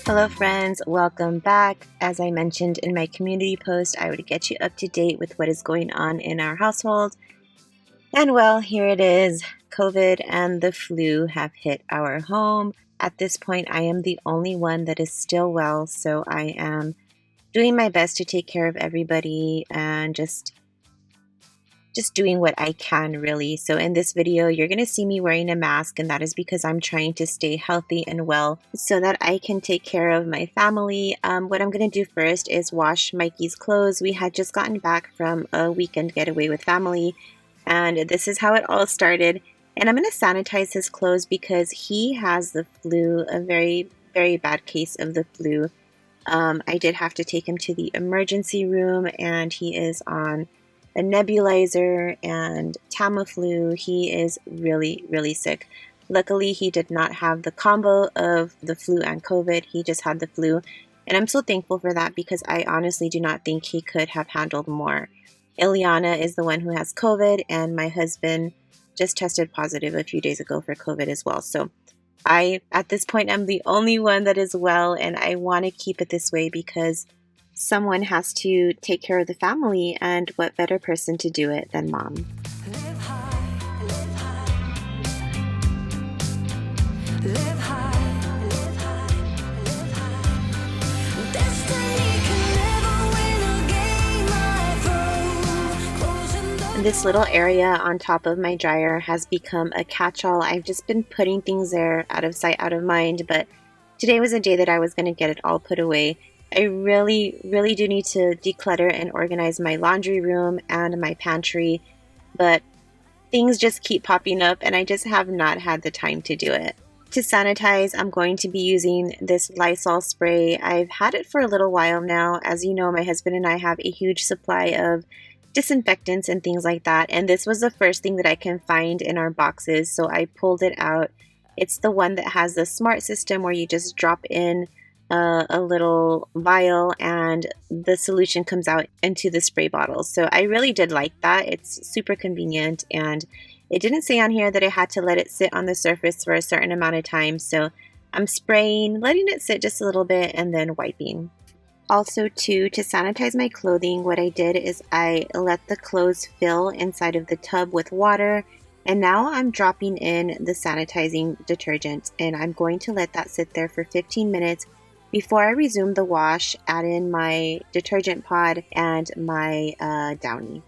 Hello friends, welcome back. As I mentioned in my community post, I would get you up to date with what is going on in our household. And well, here it is. COVID and the flu have hit our home. At this point, I am the only one that is still well, so I am doing my best to take care of everybody and just doing what I can, really. So in this video, you're going to see me wearing a mask, and that is because I'm trying to stay healthy and well so that I can take care of my family. What I'm going to do first is wash Mikey's clothes. We had just gotten back from a weekend getaway with family, and this is how it all started. And I'm going to sanitize his clothes because he has the flu, a very, very bad case of the flu. I did have to take him to the emergency room, and he is on a nebulizer and Tamiflu. He is really, really sick. Luckily, he did not have the combo of the flu and COVID. He just had the flu. And I'm so thankful for that because I honestly do not think he could have handled more. Iliana is the one who has COVID, and my husband just tested positive a few days ago for COVID as well. So at this point, I'm the only one that is well, and I want to keep it this way because someone has to take care of the family, and what better person to do it than mom? Live high, live high. Live high, live high, live high. Destiny can never win a game I throw. This little area on top of my dryer has become a catch-all. I've just been putting things there out of sight, out of mind, but today was a day that I was going to get it all put away. I really, really do need to declutter and organize my laundry room and my pantry, but things just keep popping up and I just have not had the time to do it. To sanitize, I'm going to be using this Lysol spray. I've had it for a little while now. As you know, my husband and I have a huge supply of disinfectants and things like that, and this was the first thing that I can find in our boxes, so I pulled it out. It's the one that has the smart system where you just drop in a little vial and the solution comes out into the spray bottle. So I really did like that. It's super convenient, and it didn't say on here that I had to let it sit on the surface for a certain amount of time. So I'm spraying, letting it sit just a little bit, and then wiping. Also too, to sanitize my clothing, what I did is I let the clothes fill inside of the tub with water, and now I'm dropping in the sanitizing detergent, and I'm going to let that sit there for 15 minutes before I resume the wash. Add in my detergent pod and my Downy.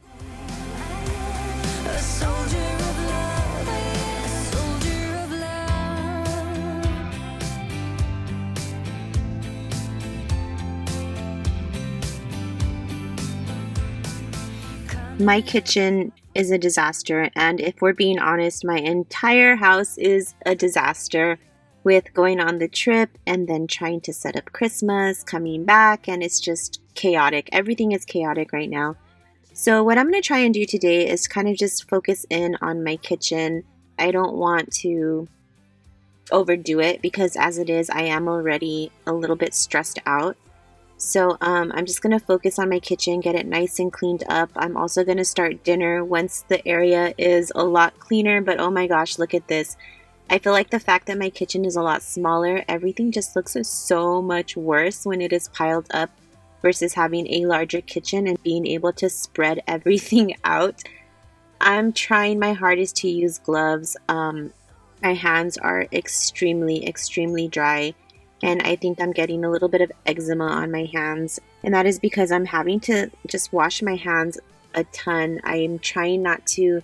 A soldier of love, a soldier of love. My kitchen is a disaster, and if we're being honest, my entire house is a disaster, with going on the trip and then trying to set up Christmas, coming back, and it's just chaotic. Everything is chaotic right now. So what I'm going to try and do today is kind of just focus in on my kitchen. I don't want to overdo it because as it is, I am already a little bit stressed out. So I'm just going to focus on my kitchen, get it nice and cleaned up. I'm also going to start dinner once the area is a lot cleaner, but oh my gosh, look at this. I feel like the fact that my kitchen is a lot smaller, everything just looks so much worse when it is piled up versus having a larger kitchen and being able to spread everything out. I'm trying my hardest to use gloves. My hands are extremely, extremely dry, and I think I'm getting a little bit of eczema on my hands, and that is because I'm having to just wash my hands a ton. I am trying not to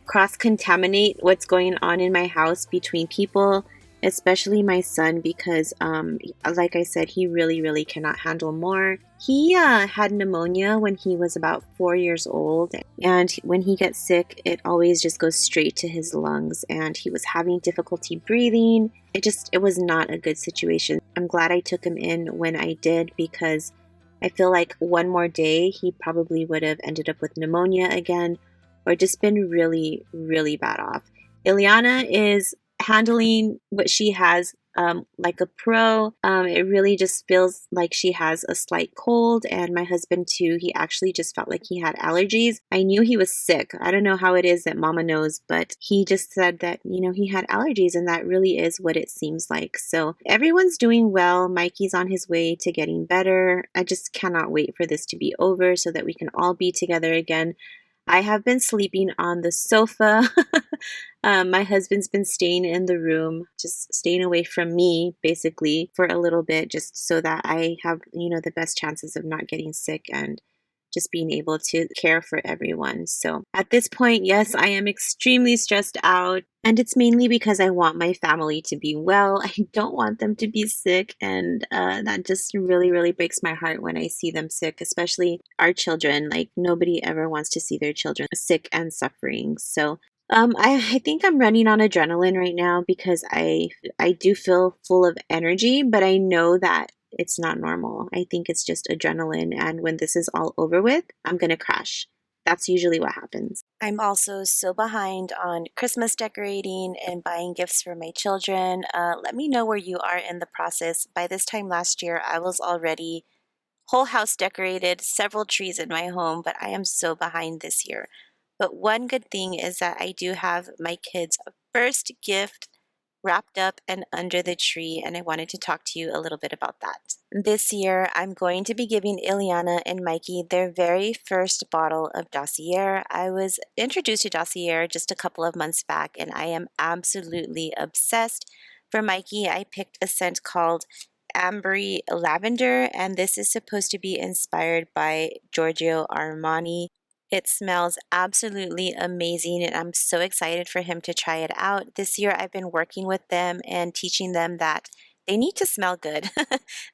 cross-contaminate what's going on in my house between people, especially my son, because like I said, he really, really cannot handle more. He had pneumonia when he was about 4 years old, and when he gets sick, it always just goes straight to his lungs, and he was having difficulty breathing. It was not a good situation. I'm glad I took him in when I did because I feel like one more day, he probably would have ended up with pneumonia again, or just been really, really bad off. Iliana is handling what she has like a pro. It really just feels like she has a slight cold, and my husband too, he actually just felt like he had allergies. I knew he was sick. I don't know how it is that mama knows, but he just said that, he had allergies, and that really is what it seems like. So everyone's doing well. Mikey's on his way to getting better. I just cannot wait for this to be over so that we can all be together again. I have been sleeping on the sofa. My husband's been staying in the room, just staying away from me, basically, for a little bit, just so that I have, the best chances of not getting sick and just being able to care for everyone. So at this point, yes, I am extremely stressed out. And it's mainly because I want my family to be well. I don't want them to be sick. And that just really, really breaks my heart when I see them sick, especially our children. Like, nobody ever wants to see their children sick and suffering. So I think I'm running on adrenaline right now because I do feel full of energy, but I know that it's not normal. I think it's just adrenaline. And when this is all over with, I'm going to crash. That's usually what happens. I'm also so behind on Christmas decorating and buying gifts for my children. Let me know where you are in the process. By this time last year, I was already whole house decorated, several trees in my home, but I am so behind this year. But one good thing is that I do have my kids' first gift wrapped up and under the tree, and I wanted to talk to you a little bit about that. This year, I'm going to be giving Iliana and Mikey their very first bottle of Dossier. I was introduced to Dossier just a couple of months back, and I am absolutely obsessed. For Mikey, I picked a scent called Ambery Lavender, and this is supposed to be inspired by Giorgio Armani. It smells absolutely amazing, and I'm so excited for him to try it out. This year, I've been working with them and teaching them that they need to smell good.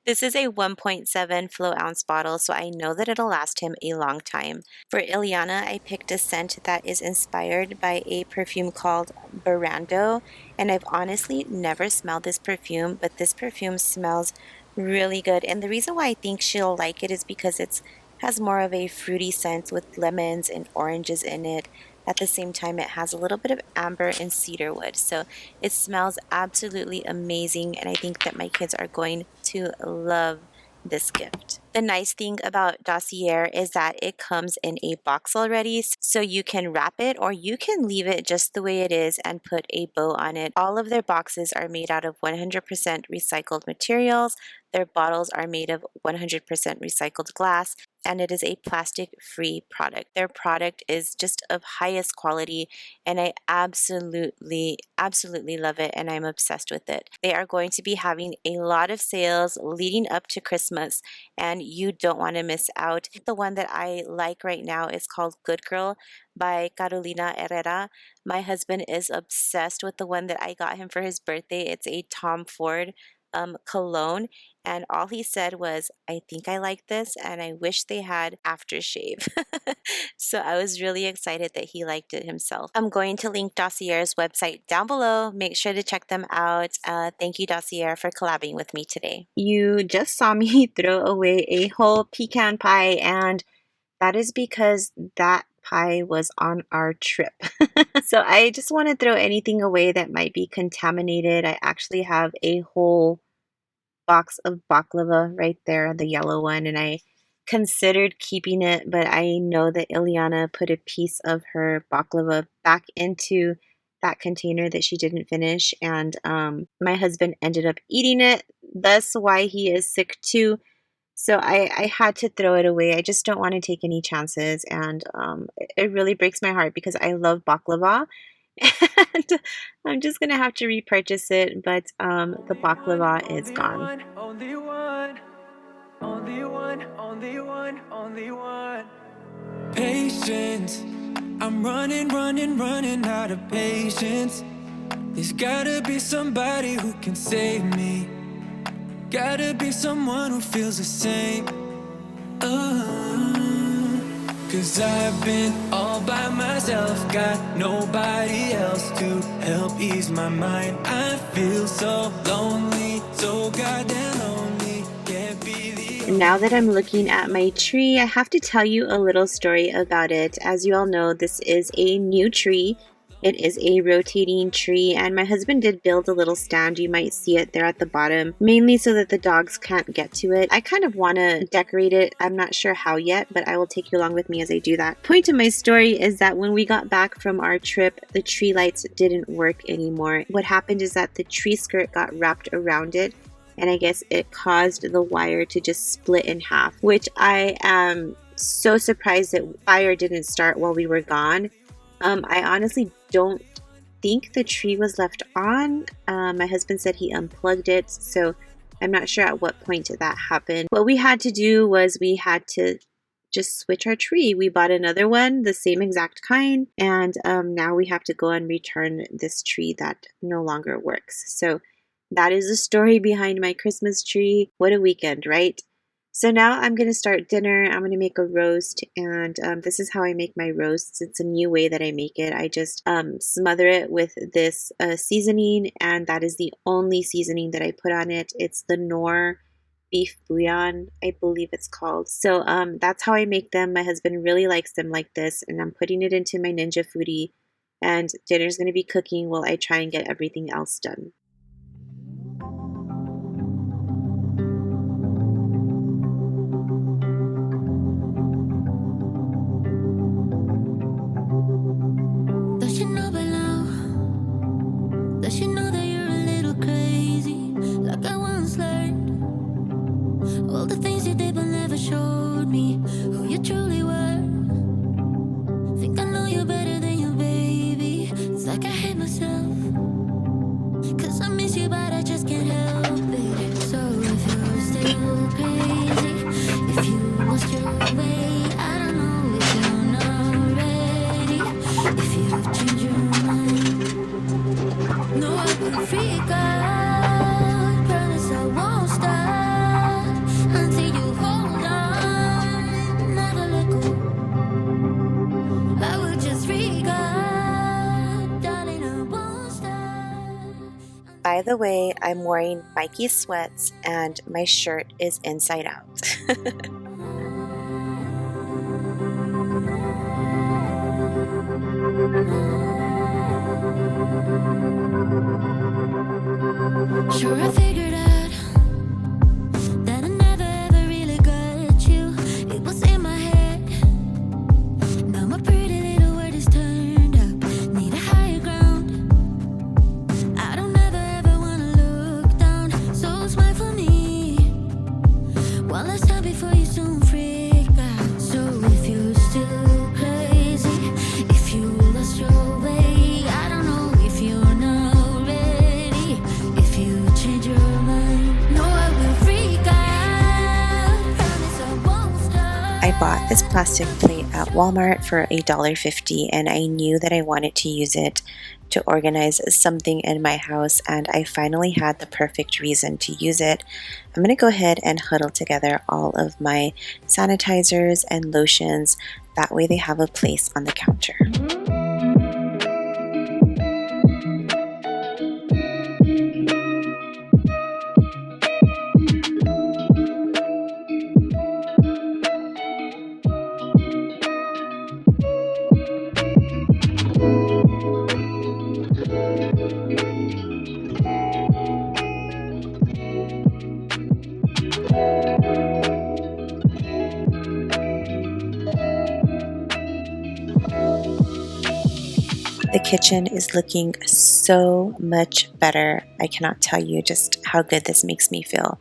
This is a 1.7 flow ounce bottle, so I know that it'll last him a long time. For Iliana, I picked a scent that is inspired by a perfume called Barando, and I've honestly never smelled this perfume, but this perfume smells really good. And the reason why I think she'll like it is because it's has more of a fruity scent with lemons and oranges in it. At the same time, it has a little bit of amber and cedarwood. So it smells absolutely amazing, and I think that my kids are going to love this gift. The nice thing about Dossier is that it comes in a box already, so you can wrap it or you can leave it just the way it is and put a bow on it. All of their boxes are made out of 100% recycled materials. Their bottles are made of 100% recycled glass, and it is a plastic-free product. Their product is just of highest quality, and I absolutely love it, and I'm obsessed with it. They are going to be having a lot of sales leading up to Christmas, and you don't want to miss out. The one that I like right now is called Good Girl by Carolina Herrera. My husband is obsessed with the one that I got him for his birthday. It's a Tom Ford cologne, and all he said was, I think I like this and I wish they had aftershave. So I was really excited that he liked it himself. I'm going to link Dossier's website down below. Make sure to check them out. Thank you, Dossier, for collabing with me today. You just saw me throw away a whole pecan pie, and that is because that pie was on our trip. So I just want to throw anything away that might be contaminated. I actually have a whole box of baklava right there, the yellow one, and I considered keeping it, but I know that Iliana put a piece of her baklava back into that container that she didn't finish, and my husband ended up eating it, thus why he is sick too. So I had to throw it away. I just don't want to take any chances, and it really breaks my heart because I love baklava, and I'm just gonna have to repurchase it. But the baklava is gone. Only one, only one, only one, only one. Patience. I'm running out of patience. There's gotta be somebody who can save me. Gotta be someone who feels the same. Cause I've been all by myself, got nobody else to help ease my mind. I feel so lonely, so goddamn lonely. Can't be the Now that I'm looking at my tree, I have to tell you a little story about it. As you all know, this is a new tree. It is a rotating tree, and my husband did build a little stand. You might see it there at the bottom, mainly so that the dogs can't get to it. I kind of want to decorate it. I'm not sure how yet, but I will take you along with me as I do that. Point of my story is that when we got back from our trip, the tree lights didn't work anymore. What happened is that the tree skirt got wrapped around it, and I guess it caused the wire to just split in half, which I am so surprised that fire didn't start while we were gone. I honestly don't think the tree was left on. My husband said he unplugged it, so I'm not sure at what point that happened. What we had to do was we had to just switch our tree. We bought another one, the same exact kind, and now we have to go and return this tree that no longer works. So that is the story behind my Christmas tree. What a weekend, right? So now I'm going to start dinner. I'm going to make a roast, and this is how I make my roasts. It's a new way that I make it. I just smother it with this seasoning, and that is the only seasoning that I put on it. It's the Knorr beef bouillon, I believe it's called. So that's how I make them. My husband really likes them like this, and I'm putting it into my Ninja Foodie, and dinner's going to be cooking while I try and get everything else done. By the way, I'm wearing Mikey sweats and my shirt is inside out. Sure, I figured out that I never ever really got you. It was in my head. Now my pretty little word is turned up. Need a higher ground. I don't ever ever wanna look down. So smile for me. One last time before you soon freak out. So if you're still crazy, if you lost your way, I don't know if you're not ready. If you change your mind, no, I will freak out. Promise I won't stop. I bought this plastic plate at Walmart for $1.50, and I knew that I wanted to use it to organize something in my house, and I finally had the perfect reason to use it. I'm going to go ahead and huddle together all of my sanitizers and lotions. That way they have a place on the counter. The kitchen is looking so much better. I cannot tell you just how good this makes me feel.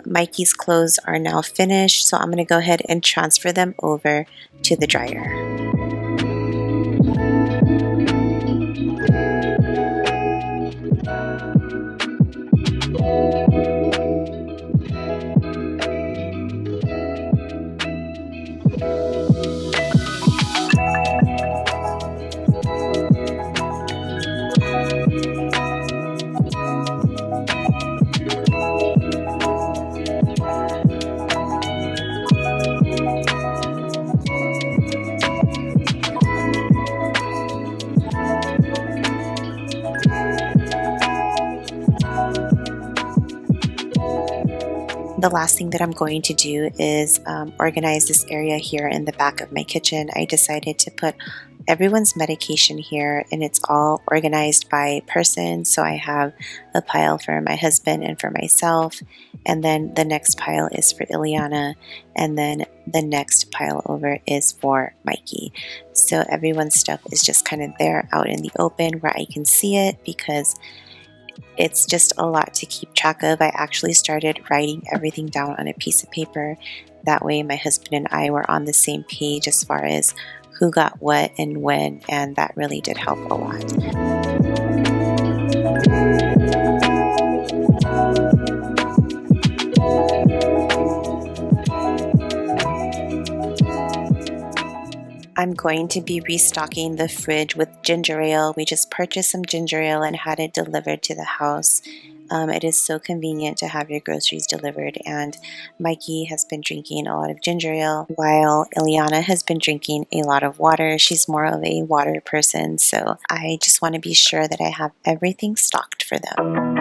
Mikey's clothes are now finished, so I'm going to go ahead and transfer them over to the dryer. The last thing that I'm going to do is organize this area here in the back of my kitchen. I decided to put everyone's medication here, and it's all organized by person. So I have a pile for my husband and for myself, and then the next pile is for Iliana, and then the next pile over is for Mikey. So everyone's stuff is just kind of there out in the open where I can see it, because it's just a lot to keep track of. I actually started writing everything down on a piece of paper. That way my husband and I were on the same page as far as who got what and when, and that really did help a lot. I'm going to be restocking the fridge with ginger ale. We just purchased some ginger ale and had it delivered to the house. It is so convenient to have your groceries delivered, and Mikey has been drinking a lot of ginger ale while Iliana has been drinking a lot of water. She's more of a water person, so I just want to be sure that I have everything stocked for them.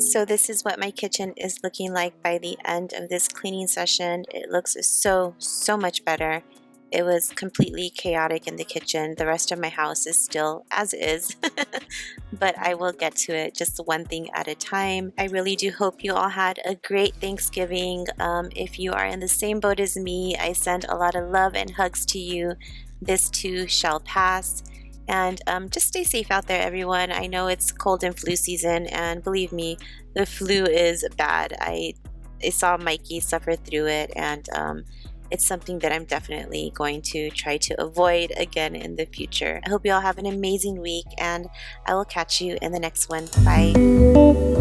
So this is what my kitchen is looking like by the end of this cleaning session. It looks so much better. It was completely chaotic in the kitchen. The rest of my house is still as is, but I will get to it just one thing at a time. I really do hope you all had a great Thanksgiving. If you are in the same boat as me, I send a lot of love and hugs to you. This too shall pass. And just stay safe out there, everyone. I know it's cold and flu season, and believe me, the flu is bad. I saw Mikey suffer through it, and it's something that I'm definitely going to try to avoid again in the future. I hope you all have an amazing week, and I will catch you in the next one. Bye.